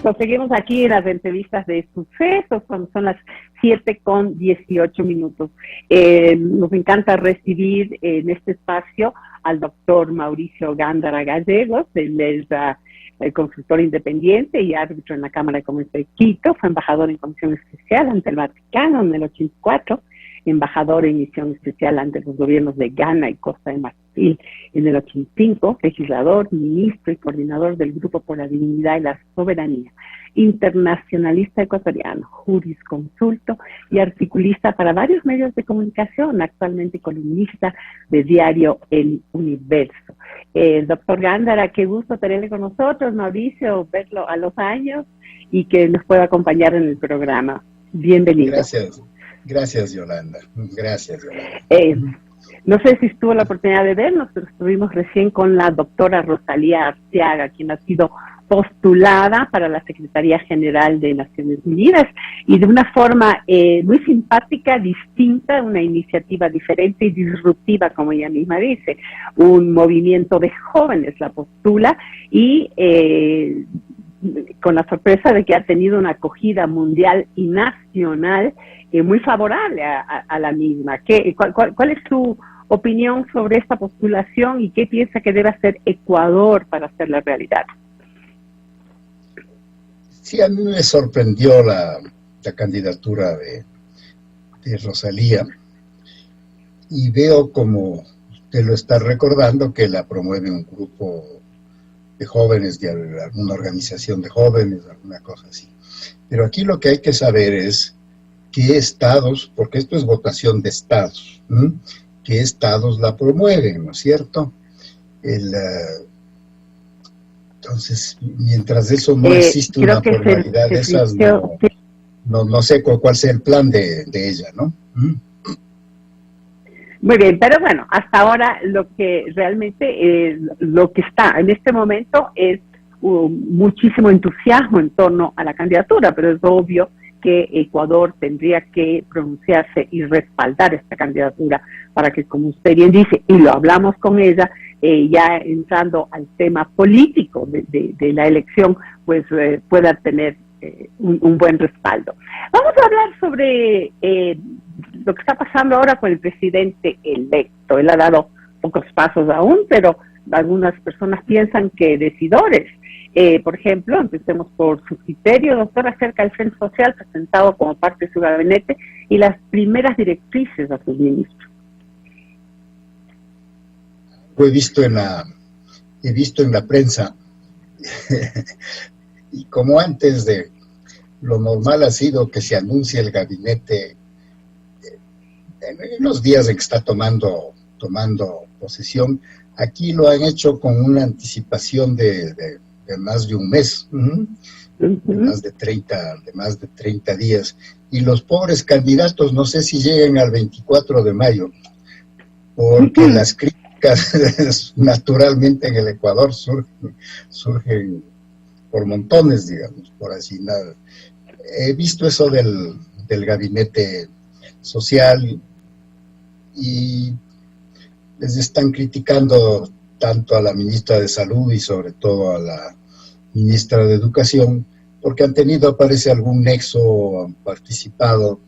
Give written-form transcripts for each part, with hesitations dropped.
gusto. Seguimos aquí en las entrevistas de Sucesos cuando son las 7:18. Nos encanta recibir en este espacio al doctor Mauricio Gándara Gallegos. Él es consultor independiente y árbitro en la Cámara de Comercio de Quito. Fue embajador en comisión especial ante el Vaticano en el 84, embajador en misión especial ante los gobiernos de Ghana y Costa de Marfil en el 85, legislador, ministro y coordinador del Grupo por la Dignidad y la Soberanía, internacionalista ecuatoriano, jurisconsulto y articulista para varios medios de comunicación, actualmente columnista de diario El Universo. Doctor Gándara, qué gusto tenerle con nosotros, Mauricio, verlo a los años y que nos pueda acompañar en el programa. Bienvenido. Gracias, Yolanda. No sé si tuvo la oportunidad de vernos, pero estuvimos recién con la doctora Rosalía Arteaga, quien ha sido postulada para la Secretaría General de Naciones Unidas, y de una forma muy simpática, distinta, una iniciativa diferente y disruptiva, como ella misma dice. Un movimiento de jóvenes la postula y con la sorpresa de que ha tenido una acogida mundial y nacional muy favorable a la misma. ¿Cuál es tu opinión sobre esta postulación y qué piensa que debe hacer Ecuador para hacerla realidad? Sí, a mí me sorprendió la candidatura de Rosalía, y veo, como usted lo está recordando, que la promueve un grupo de jóvenes, de alguna organización de jóvenes, alguna cosa así. Pero aquí lo que hay que saber es qué estados, porque esto es votación de estados, qué estados la promueven, ¿no es cierto? Entonces, mientras eso no existe una formalidad de esas, no sé cuál sea el plan de ella, ¿no? Muy bien, pero bueno, hasta ahora lo que realmente lo que está en este momento es muchísimo entusiasmo en torno a la candidatura, pero es obvio que Ecuador tendría que pronunciarse y respaldar esta candidatura para que, como usted bien dice, y lo hablamos con ella, ya entrando al tema político de la elección, pues pueda tener un buen respaldo. Vamos a hablar sobre lo que está pasando ahora con el presidente electo. Él ha dado pocos pasos aún, pero algunas personas piensan que decidores. Por ejemplo, empecemos por su criterio, doctor, acerca del Frente Social presentado como parte de su gabinete y las primeras directrices a sus ministros. Lo he visto en la prensa y como antes de lo normal ha sido que se anuncie el gabinete en los días en que está tomando posesión. Aquí lo han hecho con una anticipación de más de un mes, de más de 30 días, y los pobres candidatos no sé si lleguen al 24 de mayo, porque las críticas naturalmente en el Ecuador surgen por montones, digamos, por así nada. He visto eso del gabinete social y les están criticando tanto a la ministra de Salud y sobre todo a la ministra de Educación, porque han tenido, parece, algún nexo, han participado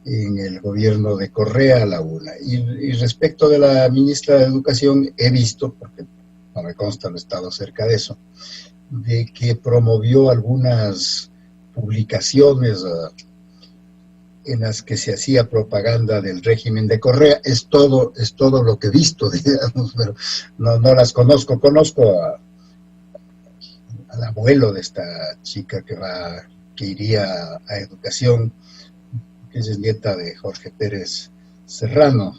en el gobierno de Correa a la una. Y respecto de la ministra de Educación, he visto, porque no me consta, no he estado cerca de eso, de que promovió algunas publicaciones en las que se hacía propaganda del régimen de Correa. Es todo lo que he visto, digamos, pero no las conozco. Conozco al abuelo de esta chica que iría a educación, que es nieta de Jorge Pérez Serrano,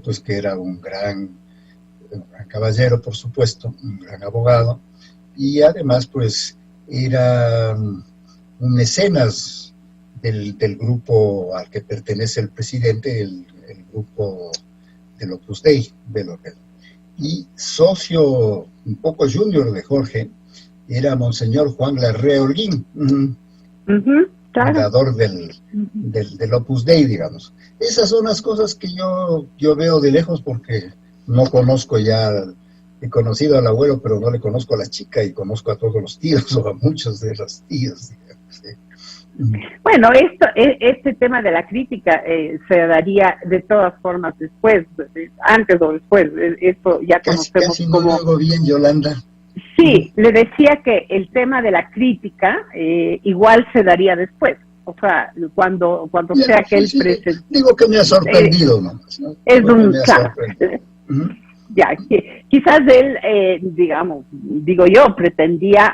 pues que era un gran caballero, por supuesto, un gran abogado, y además pues era un mecenas del grupo al que pertenece el presidente, el grupo del Opus Dei, y socio un poco junior de Jorge era Monseñor Juan Larrea Holguín, fundador del Opus Dei, digamos. Esas son las cosas que yo veo de lejos, porque no conozco ya he conocido al abuelo, pero no le conozco a la chica, y conozco a todos los tíos o a muchos de los tíos, digamos, ¿sí? Bueno, este tema de la crítica se daría de todas formas después, antes o después. Esto ya conocemos casi no lo hago bien, Yolanda. Sí, le decía que el tema de la crítica igual se daría después. O sea, cuando ya, sea que él sí, presente. Digo que me ha sorprendido nomás, ¿no? Es Digo un... Claro, ya, quizás él, digamos, digo yo, pretendía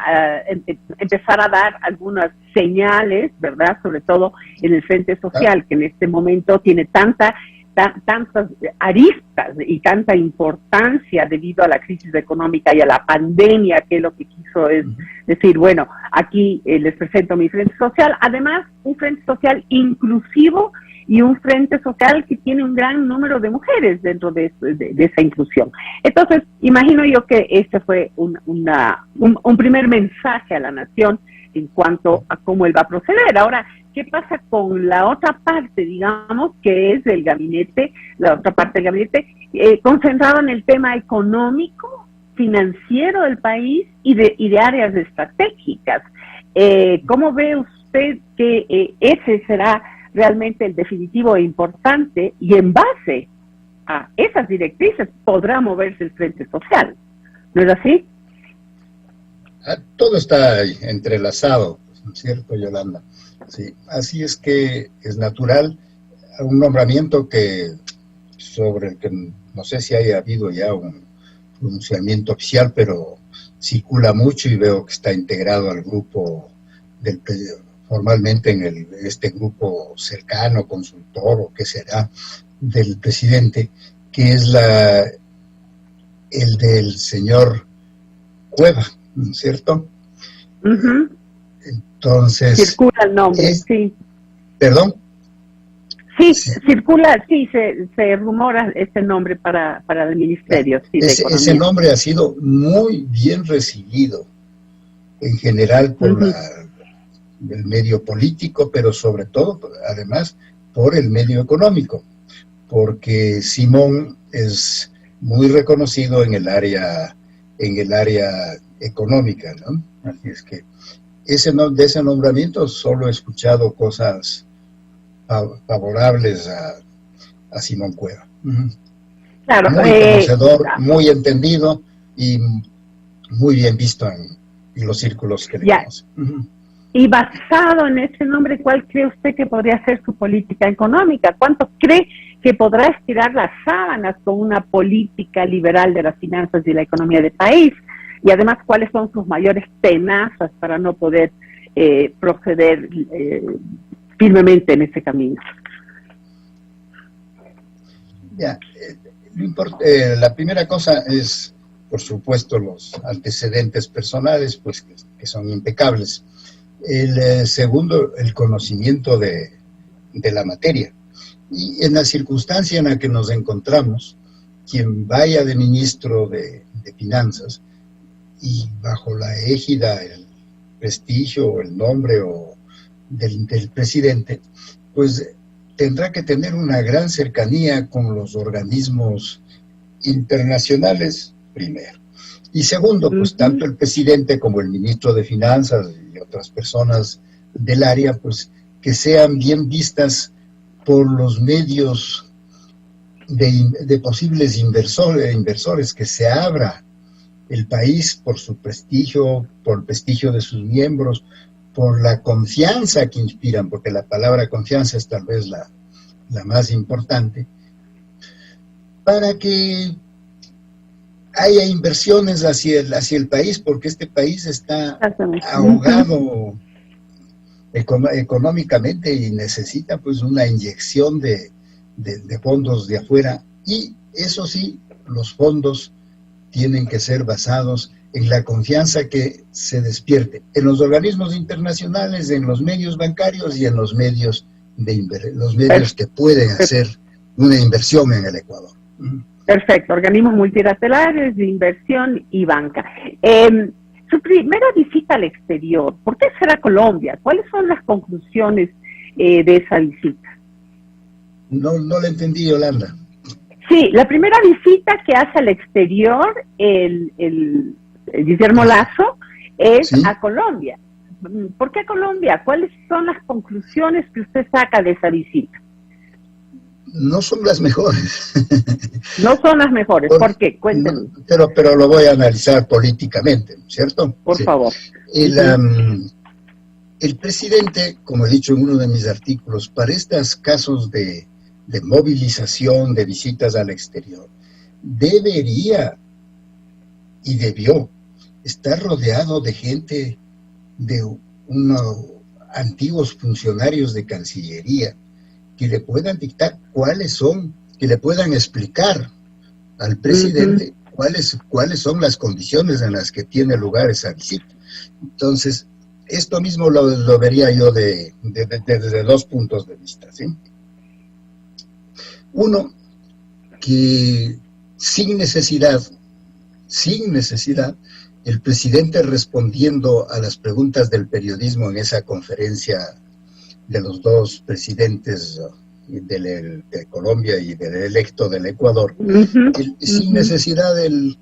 empezar a dar algunas señales, ¿verdad? Sobre todo en el Frente Social, que en este momento tiene tantas aristas y tanta importancia debido a la crisis económica y a la pandemia, que lo que quiso es decir, bueno, aquí les presento mi Frente Social, además un Frente Social inclusivo y un Frente Social que tiene un gran número de mujeres dentro de esa inclusión. Entonces, imagino yo que este fue un primer mensaje a la nación en cuanto a cómo él va a proceder. Ahora, ¿qué pasa con la otra parte, digamos, que es el gabinete, la otra parte del gabinete, concentrado en el tema económico, financiero del país y de áreas estratégicas? ¿Cómo ve usted que ese será realmente el definitivo e importante, y en base a esas directrices podrá moverse el Frente Social? ¿No es así? Todo está entrelazado, ¿no es cierto, Yolanda? Sí, así es que es natural un nombramiento sobre el que no sé si haya habido ya un pronunciamiento oficial, pero circula mucho y veo que está integrado al grupo formalmente en este grupo cercano, consultor o qué será, del presidente, que es el del señor Cueva, ¿no es cierto? Entonces... Circula el nombre, sí. ¿Perdón? Sí, circula, sí, se rumora ese nombre para el Ministerio. Sí, ese nombre ha sido muy bien recibido en general por el medio político, pero sobre todo, además, por el medio económico, porque Simón es muy reconocido en el área económica, ¿no? Así es que de ese nombramiento solo he escuchado cosas favorables a Simón Cueva. Claro, muy conocedor, muy entendido y muy bien visto en los círculos que le conocen. Y basado en ese nombre, ¿cuál cree usted que podría ser su política económica? ¿Cuánto cree que podrá estirar las sábanas con una política liberal de las finanzas y la economía del país? Y además, ¿cuáles son sus mayores tenazas para no poder proceder firmemente en ese camino? La primera cosa es, por supuesto, los antecedentes personales, pues que son impecables. El segundo, el conocimiento de la materia. Y en la circunstancia en la que nos encontramos, quien vaya de ministro de Finanzas y bajo la égida, el prestigio o el nombre del presidente, pues tendrá que tener una gran cercanía con los organismos internacionales, primero. Y segundo, pues tanto el presidente como el ministro de Finanzas y otras personas del área, pues que sean bien vistas por los medios de posibles inversores, que se abra el país por su prestigio, por el prestigio de sus miembros, por la confianza que inspiran, porque la palabra confianza es tal vez la más importante, para que haya inversiones hacia el país, porque este país está ahogado económicamente y necesita pues una inyección de fondos de afuera, y eso sí, los fondos tienen que ser basados en la confianza que se despierte en los organismos internacionales, en los medios bancarios y en los medios que pueden hacer una inversión en el Ecuador. Perfecto, organismos multilaterales de inversión y banca. Su primera visita al exterior, ¿por qué será Colombia? ¿Cuáles son las conclusiones de esa visita? No la entendí, Yolanda. Sí, la primera visita que hace al exterior el Guillermo Lasso es ¿Sí? a Colombia. ¿Por qué Colombia? ¿Cuáles son las conclusiones que usted saca de esa visita? No son las mejores. No son las mejores. ¿Por qué? No, Cuéntenos, pero lo voy a analizar políticamente, ¿cierto? por Sí. favor. El, Ujú. el presidente, como he dicho en uno de mis artículos, para estos casos de movilización, de visitas al exterior, debería y debió estar rodeado de gente, de antiguos funcionarios de Cancillería, que le puedan dictar cuáles son, que le puedan explicar al Ujú. presidente cuáles son las condiciones en las que tiene lugar esa visita. Entonces, esto mismo lo vería yo desde dos puntos de vista, ¿sí? Uno, que sin necesidad, el presidente respondiendo a las preguntas del periodismo en esa conferencia de los dos presidentes de Colombia y del electo del Ecuador, Ujú. sin Ujú. necesidad el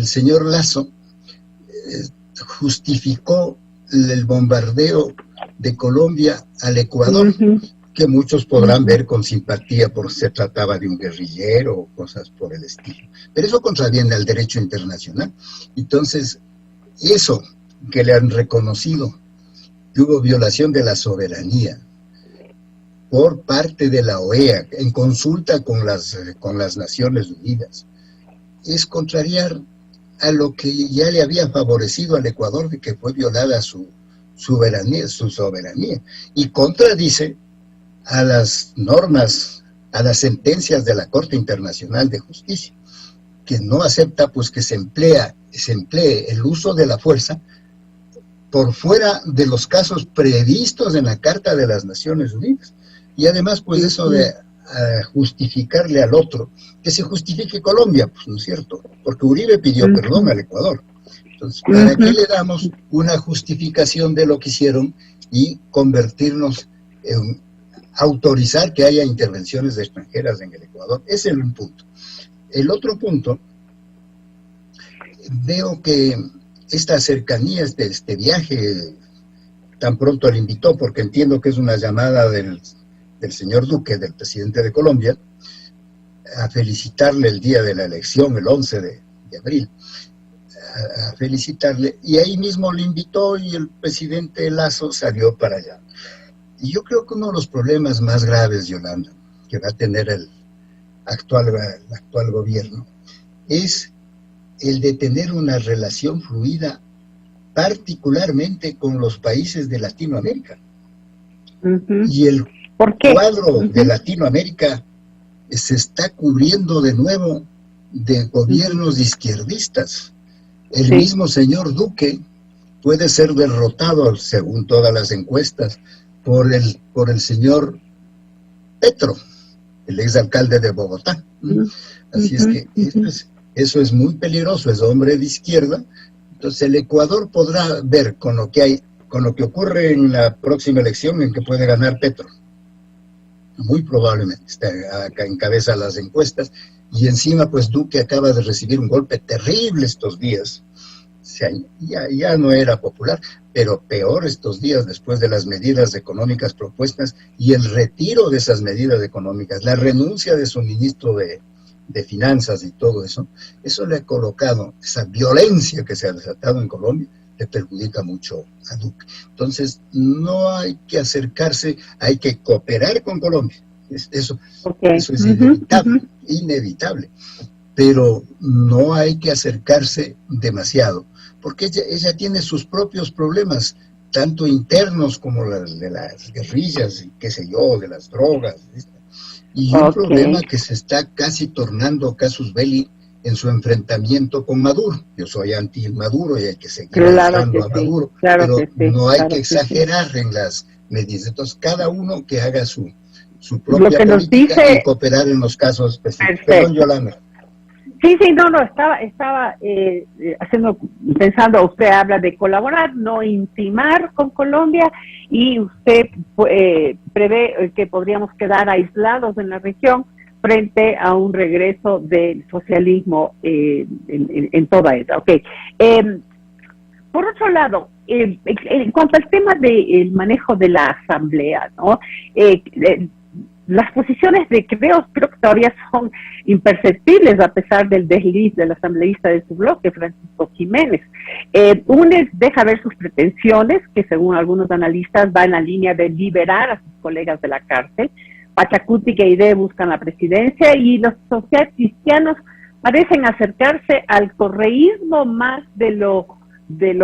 señor Lasso justificó el bombardeo de Colombia al Ecuador, Ujú. que muchos podrán Ujú. ver con simpatía porque se trataba de un guerrillero o cosas por el estilo. Pero eso contraviene al derecho internacional. Entonces, eso que le han reconocido que hubo violación de la soberanía por parte de la OEA en consulta con las Naciones Unidas, es contrariar a lo que ya le había favorecido al Ecuador de que fue violada su soberanía, y contradice a las normas, a las sentencias de la Corte Internacional de Justicia, que no acepta pues que se emplee el uso de la fuerza por fuera de los casos previstos en la Carta de las Naciones Unidas. Y además, pues eso de justificarle al otro, que se justifique Colombia, pues no es cierto, porque Uribe pidió perdón Ujú. al Ecuador. Entonces, ¿para qué Ujú. le damos una justificación de lo que hicieron y convertirnos en autorizar que haya intervenciones extranjeras en el Ecuador? Ese es un punto. El otro punto, veo que estas cercanías de este viaje, tan pronto le invitó, porque entiendo que es una llamada del señor Duque, del presidente de Colombia, a felicitarle el día de la elección, el 11 de abril, a felicitarle, y ahí mismo le invitó y el presidente Lasso salió para allá. Y yo creo que uno de los problemas más graves, Yolanda, que va a tener el actual gobierno, es el de tener una relación fluida particularmente con los países de Latinoamérica. Ujú. Y el ¿Por qué? cuadro de Ujú. Latinoamérica se está cubriendo de nuevo de Ujú. gobiernos izquierdistas. El Sí. mismo señor Duque puede ser derrotado, según todas las encuestas, por el señor Petro, el exalcalde de Bogotá. Ujú. Así es que Ujú. eso es muy peligroso, es hombre de izquierda. Entonces el Ecuador podrá ver con lo que ocurre en la próxima elección en que puede ganar Petro. Muy probablemente está acá encabeza las encuestas, y encima pues Duque acaba de recibir un golpe terrible estos días. O sea, ya no era popular, pero peor estos días después de las medidas económicas propuestas y el retiro de esas medidas económicas, la renuncia de su ministro de Finanzas y todo eso le ha colocado, esa violencia que se ha desatado en Colombia, le perjudica mucho a Duque. Entonces, no hay que acercarse, hay que cooperar con Colombia. Eso Okay. es Ujú. Ujú. inevitable, pero no hay que acercarse demasiado, porque ella tiene sus propios problemas, tanto internos como de las guerrillas, qué sé yo, de las drogas, y un Okay. problema que se está casi tornando casus belli en su enfrentamiento con Maduro. Yo soy anti-Maduro y hay que seguir Claro que adiestrando a sí, Maduro, claro pero que sí, no hay que claro que sí. exagerar en las medidas. Entonces, cada uno que haga su Lo propia que nos política y dice, cooperar en los casos específicos. Perdón, perfecto. Yolanda. Sí, sí, no, estaba pensando, usted habla de colaborar, no intimar con Colombia, y usted prevé que podríamos quedar aislados en la región frente a un regreso del socialismo en toda esa. Okay. Por otro lado, en cuanto al tema del manejo de la asamblea, ¿no? Las posiciones creo que todavía son imperceptibles a pesar del desliz del asambleísta de su bloque, Francisco Jiménez. UNES deja ver sus pretensiones, que según algunos analistas va en la línea de liberar a sus colegas de la cárcel. Pachacuti y IDE buscan la presidencia y los socialcristianos parecen acercarse al correísmo más de lo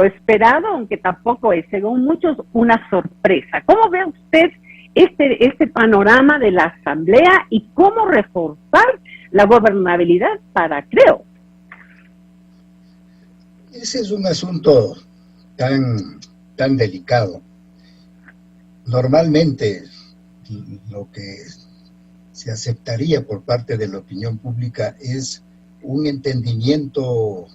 esperado, aunque tampoco es, según muchos, una sorpresa. ¿Cómo ve usted este panorama de la asamblea y cómo reforzar la gobernabilidad para Creo? Ese es un asunto tan delicado. Normalmente lo que se aceptaría por parte de la opinión pública es un entendimiento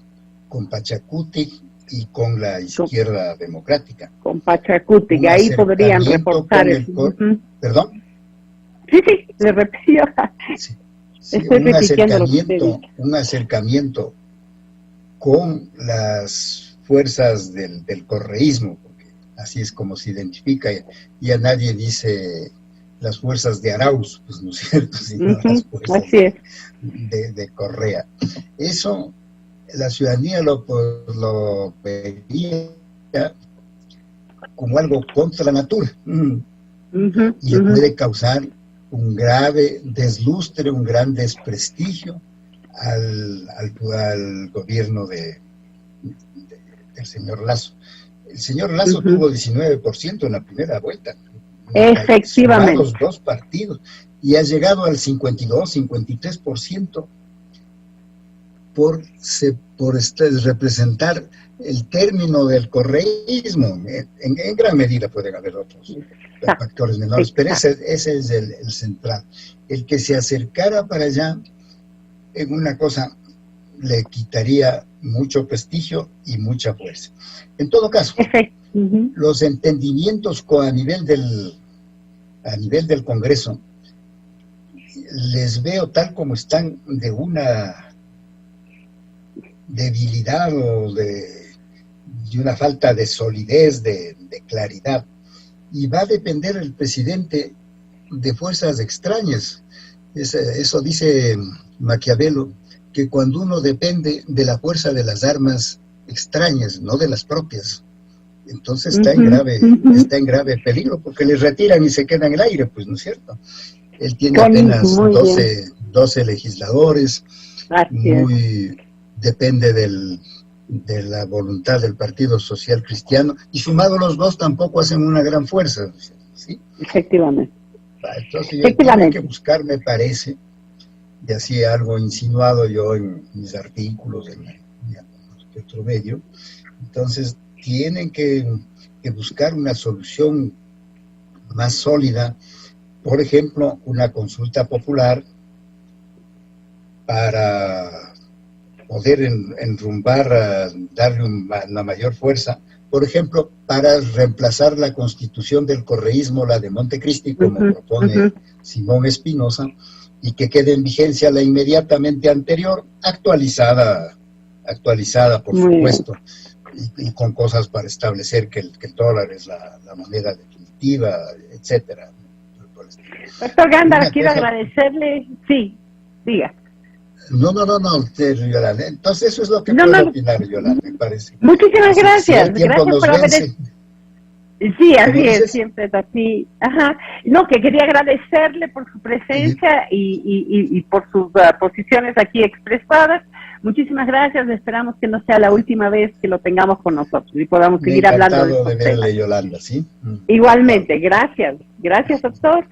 con Pachacuti y con la izquierda democrática. Con Pachacuti, que ahí podrían reforzar ¿Perdón? Sí, le repito. Sí, un acercamiento con las fuerzas del correísmo, porque así es como se identifica. Ya nadie dice las fuerzas de Arauz, pues no es cierto, sino las fuerzas de Correa. Eso la ciudadanía lo vería como algo contra la natura y puede causar un grave deslustre, un gran desprestigio al gobierno del señor Lasso. El señor Lasso tuvo 19% en la primera vuelta. Efectivamente. Los dos partidos y ha llegado al 52-53% por representar el término del correísmo. En gran medida pueden haber otros factores menores, pero ese es el central. El que se acercara para allá en una cosa le quitaría mucho prestigio y mucha fuerza. En todo caso, los entendimientos a nivel del Congreso les veo tal como están, de una debilidad o de una falta de solidez, de claridad, y va a depender el presidente de fuerzas extrañas. Eso dice Maquiavelo, que cuando uno depende de la fuerza de las armas extrañas, no de las propias, entonces está en grave peligro, porque le retiran y se queda en el aire, pues, ¿no es cierto? Él tiene apenas 12 legisladores, depende de la voluntad del Partido Social Cristiano, y sumado los dos tampoco hacen una gran fuerza, ¿sí? Efectivamente. Entonces yo tengo que buscar, me parece, y así algo insinuado yo en mis artículos, en otro medio, entonces tienen que buscar una solución más sólida, por ejemplo, una consulta popular para poder enrumbar, darle una mayor fuerza, por ejemplo, para reemplazar la constitución del correísmo, la de Montecristi, como propone Simón Espinosa, y que quede en vigencia la inmediatamente anterior, actualizada por supuesto, y con cosas para establecer que el dólar es la moneda definitiva, etcétera. Doctor Gándara, quiero agradecerle, sí, diga. No, Yolanda. Entonces eso es lo que puedo opinar, Yolanda, me parece. Muchísimas gracias. Si gracias por haber... Sí, así es, siempre es así. Ajá. No, que quería agradecerle por su presencia y por sus posiciones aquí expresadas. Muchísimas gracias, esperamos que no sea la última vez que lo tengamos con nosotros y podamos seguir hablando de estos temas. Encantado de verle, Yolanda, ¿sí? Igualmente, gracias, doctor.